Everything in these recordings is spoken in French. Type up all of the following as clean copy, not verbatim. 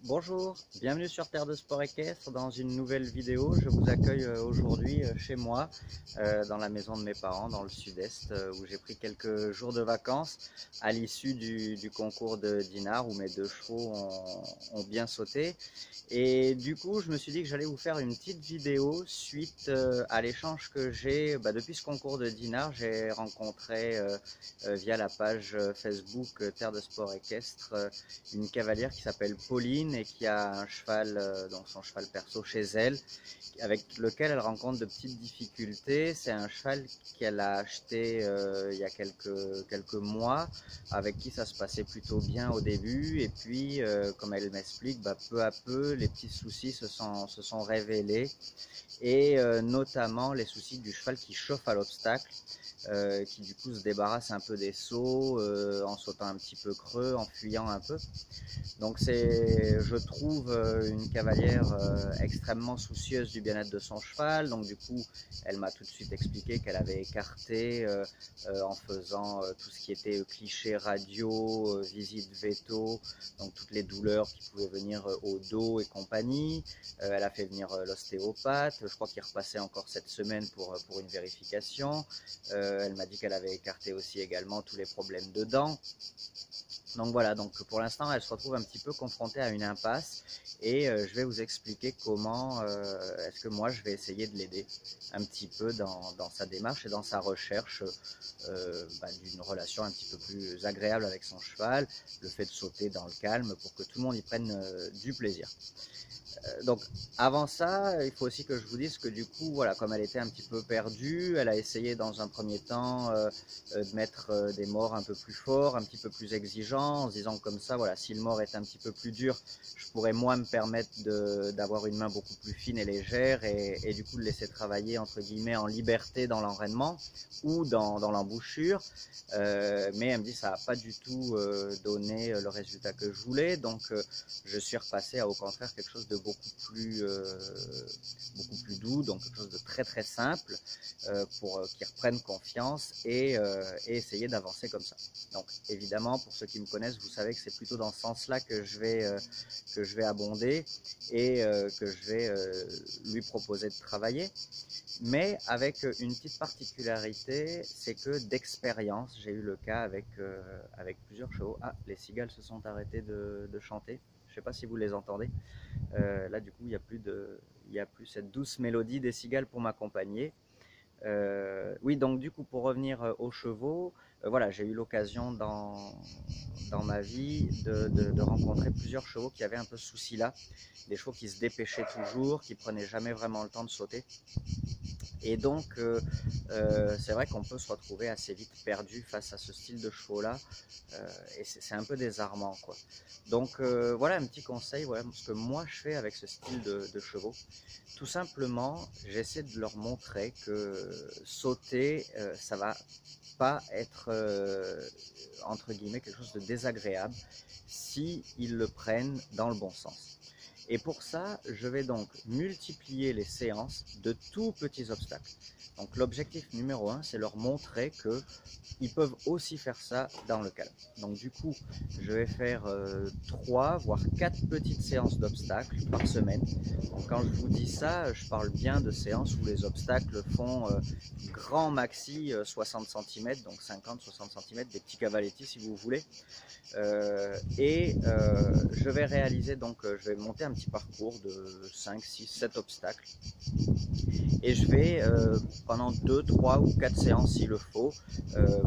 Bonjour, bienvenue sur Terre de Sport Équestre dans une nouvelle vidéo. Je vous accueille aujourd'hui chez moi, dans la maison de mes parents, dans le sud-est, où j'ai pris quelques jours de vacances à l'issue du concours de Dinard, où mes deux chevaux ont bien sauté. Et du coup, je me suis dit que j'allais vous faire une petite vidéo suite à l'échange que j'ai depuis ce concours de Dinard. J'ai rencontré via la page Facebook Terre de Sport Équestre une cavalière qui s'appelle Pauline et qui a un cheval, donc son cheval perso chez elle, avec lequel elle rencontre de petites difficultés. C'est un cheval qu'elle a acheté il y a quelques mois, avec qui ça se passait plutôt bien au début, et puis comme elle m'explique, peu à peu les petits soucis se sont révélés, et notamment les soucis du cheval qui chauffe à l'obstacle, qui du coup se débarrasse un peu des sauts, en sautant un petit peu creux, en fuyant un peu. Donc c'est, je trouve, une cavalière extrêmement soucieuse du bien-être de son cheval. Donc du coup, elle m'a tout de suite expliqué qu'elle avait écarté en faisant tout ce qui était cliché radio, visite veto, donc toutes les douleurs qui pouvaient venir au dos et compagnie. Elle a fait venir l'ostéopathe. Je crois qu'il repassait encore cette semaine pour une vérification. Elle m'a dit qu'elle avait écarté aussi également tous les problèmes de dents. Donc voilà, donc pour l'instant elle se retrouve un petit peu confrontée à une impasse, et je vais vous expliquer comment est-ce que moi je vais essayer de l'aider un petit peu dans sa démarche et dans sa recherche d'une relation un petit peu plus agréable avec son cheval, le fait de sauter dans le calme pour que tout le monde y prenne du plaisir. Donc avant ça, il faut aussi que je vous dise que du coup, voilà, comme elle était un petit peu perdue, elle a essayé dans un premier temps de mettre des morts un peu plus forts, un petit peu plus exigeants, en se disant comme ça, voilà, si le mort est un petit peu plus dur, je pourrais moi me permettre d'avoir une main beaucoup plus fine et légère, et du coup de laisser travailler entre guillemets en liberté dans l'enraînement ou dans l'embouchure. Mais elle me dit ça n'a pas du tout donné le résultat que je voulais, donc je suis repassé à au contraire quelque chose de beaucoup plus doux, donc quelque chose de très très simple, pour qu'ils reprennent confiance, et essayer d'avancer comme ça. Donc évidemment, pour ceux qui me connaissent, vous savez que c'est plutôt dans ce sens-là que je vais abonder, et que je vais lui proposer de travailler. Mais avec une petite particularité, c'est que d'expérience, j'ai eu le cas avec plusieurs chevaux. Ah, les cigales se sont arrêtées de chanter. Je ne sais pas si vous les entendez. Là, du coup, il y a plus cette douce mélodie des cigales pour m'accompagner. Oui, donc du coup, pour revenir aux chevaux, voilà, j'ai eu l'occasion dans ma vie de rencontrer plusieurs chevaux qui avaient un peu ce souci-là. Des chevaux qui se dépêchaient toujours, qui prenaient jamais vraiment le temps de sauter. Et donc, c'est vrai qu'on peut se retrouver assez vite perdu face à ce style de chevaux-là, et c'est un peu désarmant, quoi. Donc, voilà un petit conseil, voilà ce que moi je fais avec ce style de chevaux. Tout simplement, j'essaie de leur montrer que sauter, ça va pas être, entre guillemets, quelque chose de désagréable si ils le prennent dans le bon sens. Et pour ça, je vais donc multiplier les séances de tout petits obstacles. Donc l'objectif numéro 1, c'est leur montrer qu'ils peuvent aussi faire ça dans le calme. Donc du coup, je vais faire 3 voire 4 petites séances d'obstacles par semaine. Donc quand je vous dis ça, je parle bien de séances où les obstacles font grand maxi 60 cm, donc 50-60 cm, des petits cavaletti si vous voulez. Je vais réaliser, donc je vais monter un petit parcours de 5, 6, 7 obstacles, et je vais pendant 2, 3 ou 4 séances s'il le faut,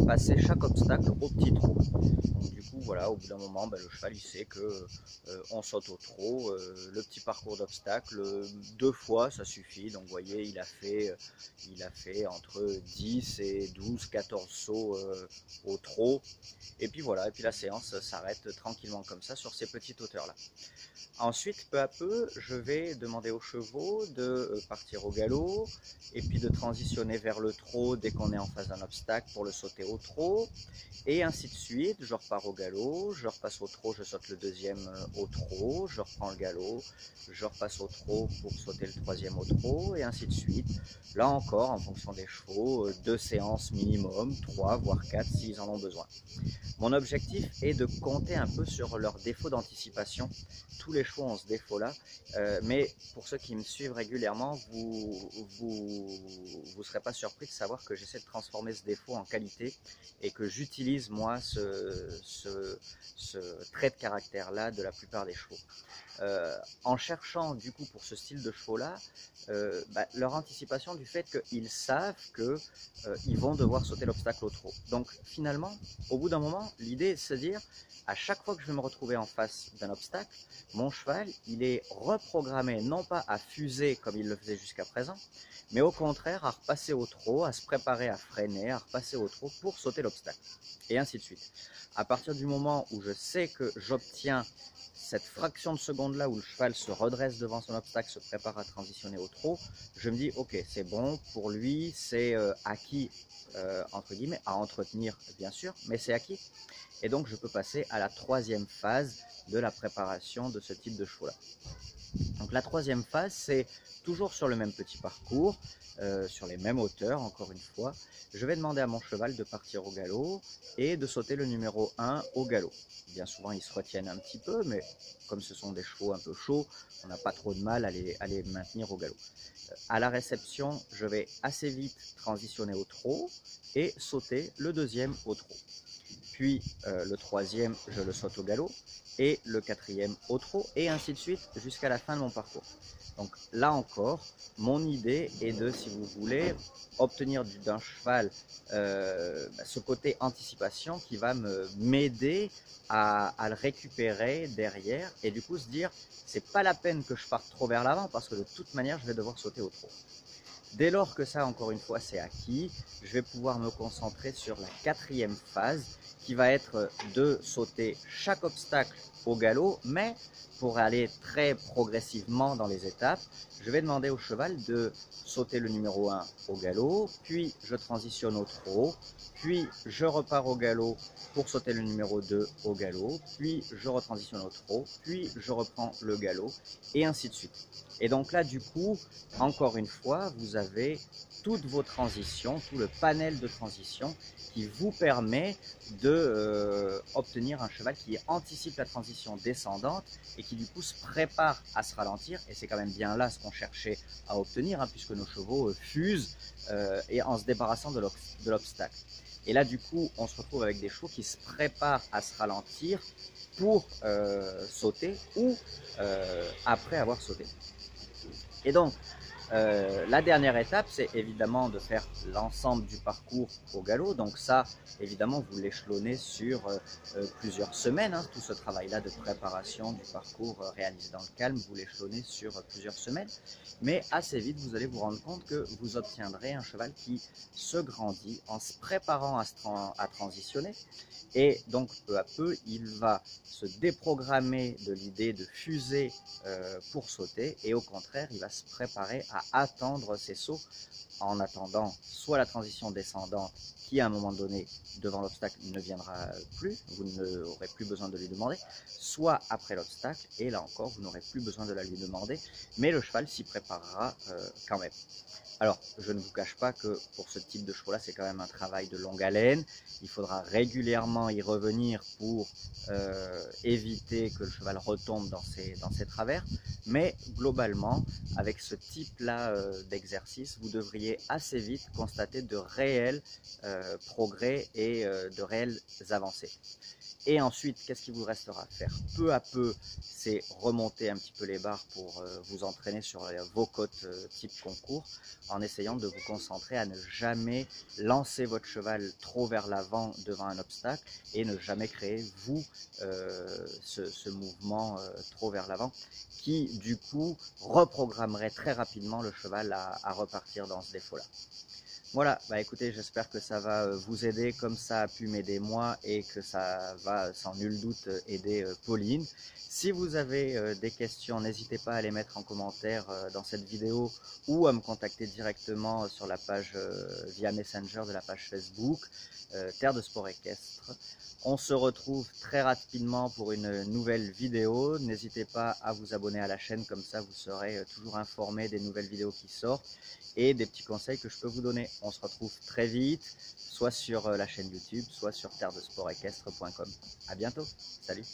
passer chaque obstacle au petit trot. Donc du coup voilà, au bout d'un moment, le cheval il sait que on saute au trot, le petit parcours d'obstacles, 2 fois ça suffit. Donc vous voyez, il a fait entre 10 et 12, 14 sauts au trot. Et puis voilà, et puis la séance s'arrête tranquillement comme ça sur ces petites hauteurs là. Ensuite, peu peu à peu, je vais demander aux chevaux de partir au galop, et puis de transitionner vers le trot dès qu'on est en face d'un obstacle pour le sauter au trot, et ainsi de suite. Je repars au galop, je repasse au trot, je saute le deuxième au trot, je reprends le galop, je repasse au trot pour sauter le troisième au trot, et ainsi de suite. Là encore, en fonction des chevaux, 2 séances minimum, 3 voire 4 s'ils en ont besoin. Mon objectif est de compter un peu sur leurs défauts d'anticipation. Tous les chevaux ont ce défaut-là, mais pour ceux qui me suivent régulièrement, vous serez pas surpris de savoir que j'essaie de transformer ce défaut en qualité et que j'utilise moi ce trait de caractère-là de la plupart des chevaux. En cherchant du coup pour ce style de chevaux-là, leur anticipation du fait qu'ils savent qu'ils vont devoir sauter l'obstacle au trot. Donc finalement, au bout d'un moment, l'idée est de se dire, à chaque fois que je vais me retrouver en face d'un obstacle, mon cheval, il est reprogrammé non pas à fuser comme il le faisait jusqu'à présent, mais au contraire à repasser au trot, à se préparer à freiner, à repasser au trot pour sauter l'obstacle, et ainsi de suite. À partir du moment où je sais que j'obtiens cette fraction de seconde là où le cheval se redresse devant son obstacle, se prépare à transitionner au trot, je me dis ok, c'est bon, pour lui c'est acquis, entre guillemets, à entretenir bien sûr, mais c'est acquis. Et donc je peux passer à la troisième phase de la préparation de ce type de chevaux là. Donc la troisième phase, c'est toujours sur le même petit parcours, sur les mêmes hauteurs, encore une fois. Je vais demander à mon cheval de partir au galop et de sauter le numéro 1 au galop. Bien souvent, ils se retiennent un petit peu, mais comme ce sont des chevaux un peu chauds, on n'a pas trop de mal à les maintenir au galop. À la réception, je vais assez vite transitionner au trot et sauter le deuxième au trot. Puis le troisième, je le saute au galop, et le quatrième au trot, et ainsi de suite jusqu'à la fin de mon parcours. Donc là encore, mon idée est de, si vous voulez, obtenir d'un cheval ce côté anticipation qui va m'aider à le récupérer derrière, et du coup se dire, c'est pas la peine que je parte trop vers l'avant, parce que de toute manière, je vais devoir sauter au trot. Dès lors que ça, encore une fois, c'est acquis, je vais pouvoir me concentrer sur la quatrième phase qui va être de sauter chaque obstacle au galop, mais pour aller très progressivement dans les étapes, je vais demander au cheval de sauter le numéro 1 au galop, puis je transitionne au trot, puis je repars au galop pour sauter le numéro 2 au galop, puis je retransitionne au trot, puis je reprends le galop, et ainsi de suite. Et donc là, du coup, encore une fois, vous avez toutes vos transitions, tout le panel de transitions qui vous permet de obtenir un cheval qui anticipe la transition descendante et qui du coup se prépare à se ralentir. Et c'est quand même bien là ce qu'on cherchait à obtenir, hein, puisque nos chevaux fusent et en se débarrassant de l'obstacle. Et là, du coup, on se retrouve avec des chevaux qui se préparent à se ralentir pour sauter ou après avoir sauté. Et donc, la dernière étape, c'est évidemment de faire l'ensemble du parcours au galop. Donc ça, évidemment, vous l'échelonnez sur plusieurs semaines. Hein. Tout ce travail-là de préparation du parcours réalisé dans le calme, vous l'échelonnez sur plusieurs semaines. Mais assez vite, vous allez vous rendre compte que vous obtiendrez un cheval qui se grandit en se préparant à transitionner. Et donc, peu à peu, il va se déprogrammer de l'idée de fuser pour sauter. Et au contraire, il va se préparer à attendre ses sauts en attendant soit la transition descendante qui à un moment donné devant l'obstacle ne viendra plus, vous n'aurez plus besoin de lui demander, soit après l'obstacle, et là encore vous n'aurez plus besoin de la lui demander, mais le cheval s'y préparera quand même. Alors, je ne vous cache pas que pour ce type de chevaux-là, c'est quand même un travail de longue haleine. Il faudra régulièrement y revenir pour éviter que le cheval retombe dans ses travers. Mais globalement, avec ce type-là d'exercice, vous devriez assez vite constater de réels progrès et de réelles avancées. Et ensuite, qu'est-ce qu'il vous restera à faire? Peu à peu, c'est remonter un petit peu les barres pour vous entraîner sur vos côtes type concours, en essayant de vous concentrer à ne jamais lancer votre cheval trop vers l'avant devant un obstacle et ne jamais créer, vous, ce mouvement trop vers l'avant qui, du coup, reprogrammerait très rapidement le cheval à repartir dans ce défaut-là. Voilà, bah écoutez, j'espère que ça va vous aider comme ça a pu m'aider moi et que ça va sans nul doute aider Pauline. Si vous avez des questions, n'hésitez pas à les mettre en commentaire dans cette vidéo ou à me contacter directement sur la page via Messenger de la page Facebook Terre de Sport Équestre. On se retrouve très rapidement pour une nouvelle vidéo. N'hésitez pas à vous abonner à la chaîne, comme ça vous serez toujours informé des nouvelles vidéos qui sortent et des petits conseils que je peux vous donner. On se retrouve très vite, soit sur la chaîne YouTube, soit sur terredesportéquestre.com. À bientôt, salut!